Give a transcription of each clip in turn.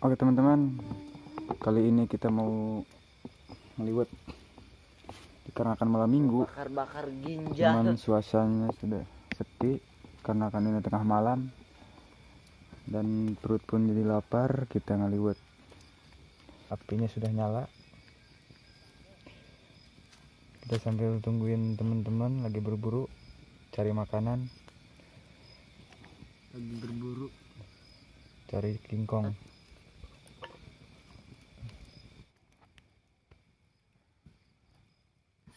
Oke teman-teman, kali ini kita mau ngeliwat dikarenakan malam minggu. Bakar ginjal. Cuman suasananya sudah sepi karena kan ini tengah malam dan perut pun jadi lapar. Kita ngeliwat, apinya sudah nyala. Kita sambil tungguin teman-teman lagi berburu cari makanan, Lagi berburu cari kingkong.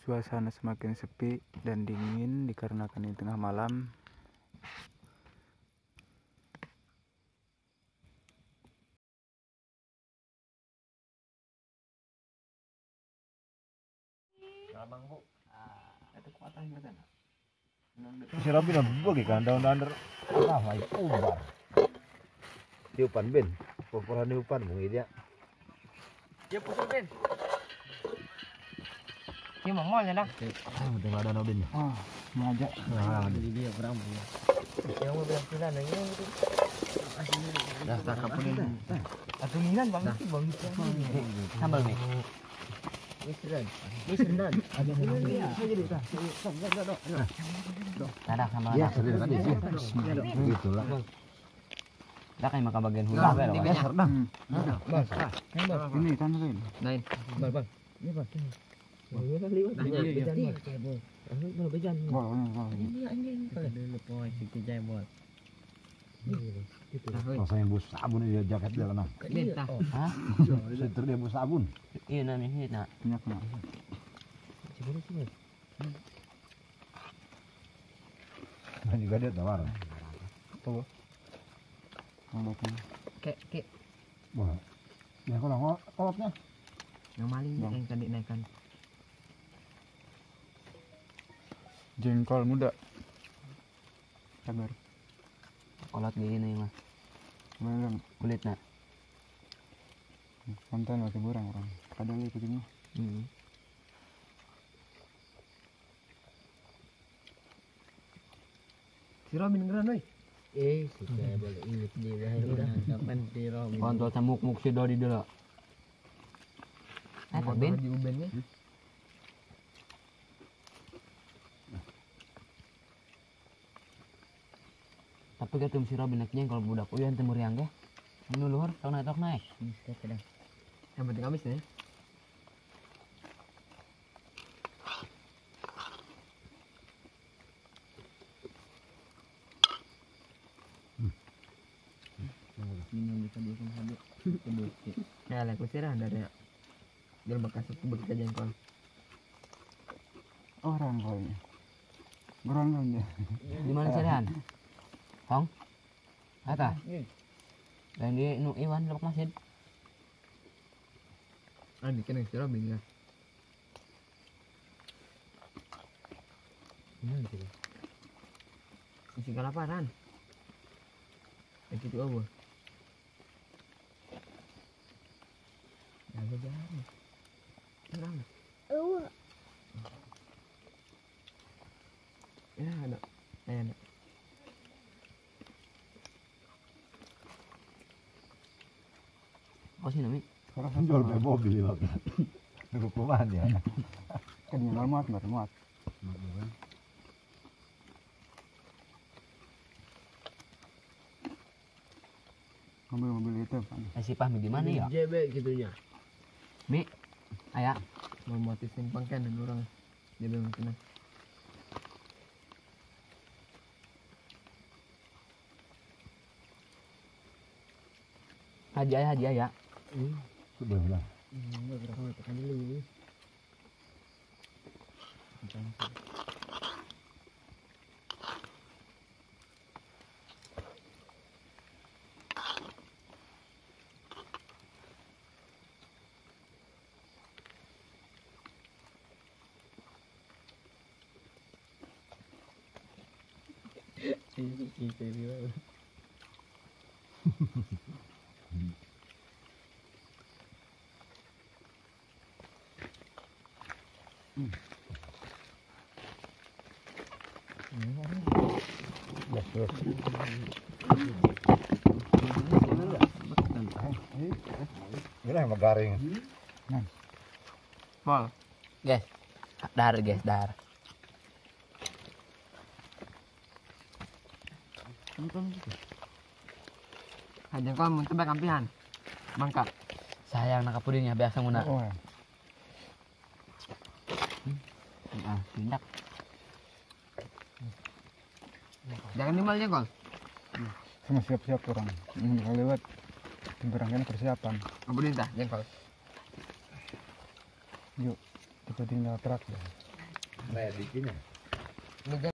Suasana semakin sepi dan dingin dikarenakan ini tengah malam. Abang Bu. Itu kuatan gitu kan. Si Robin na bagi kan daun-daun apa may ubar. Diupan Ben. Pupurhan diupan mo dia. Ya pusul Ben. Dia mongol ya dah. Tengah ada Robin. Oh, ngajak. Jadi dia berapa ya? Yang mau bilang pilihan yang ini gitu. Dah tak kapunin. Atuningan bang itu bang itu. Sambal nih. Wisran. Ada ini ya. Jadi dah. Ada sambal. Ya, sering kan sih. Gitulah. Dah kayak makan bagian hulu apa ya? Biasa dah. Bang, ini kan lain. Lain. Bang. Ini bang. Rasanya bus sabun dia jaket dia lah. Hah? Seter dia bus sabun. Iya namanya nak. Banyak nak. Nah juga dia tawar. Tuh. Kek. Wah. Ya kalau kolotnya. Yang maling yang tadi naikkan. Jengkol muda. Sabar. Kolot gini nih mah. Belum. Kulit nak. Konten masih kurang orang. Kadang ikutin mah. Si Robin geran oi. Sudah boleh ingat dia kapan si Robin. Kontrol samuk-muk si Dodi dulu. Apa Ben? Di ubennya. Tapi ketum si Robin naiknya kalau budak uyan teu meriang ge. Anu luhur tong naik. Yang penting habis nih. Minum bisa dia sama habis. Ya lah kusir ada ya. Dia bekas itu bekas jengkol. Orang kayaknya. Gerondong dia. Di mana serian? Hong? Apa? Dan di nu Iwan lebak masjid. Ah, di kene si Robin ya. Gitu. Isi kelaparan. Gitu apa? Ada jalan. Tenang. Ya ada. Ada. Oh sih nami. Orang jual pakai mobil loh. Hukuman ya. Kan yang muat. Mobil itu kan. Si Pahmi di mana ya? JB gitunya. Mi. Aya. Mau mati simpang kan dan orang. JB mungkin. Haji ayah. Sudah lah. Berapa kali dulu. Yes. Ini yang garing. Pol. Guys. Dar guys, dar. Hanya kau mau tebak kampihan. Mangka. Sayang nak pudingnya biasa muna. Oh, Tindak. Jangan nimal jengkol. sama siap-siap orang. Ini kalau lewat timberangnya persiapan. Apa dinta jengkol? Yuk, kita tinggal terak ya. Nah, bikinnya.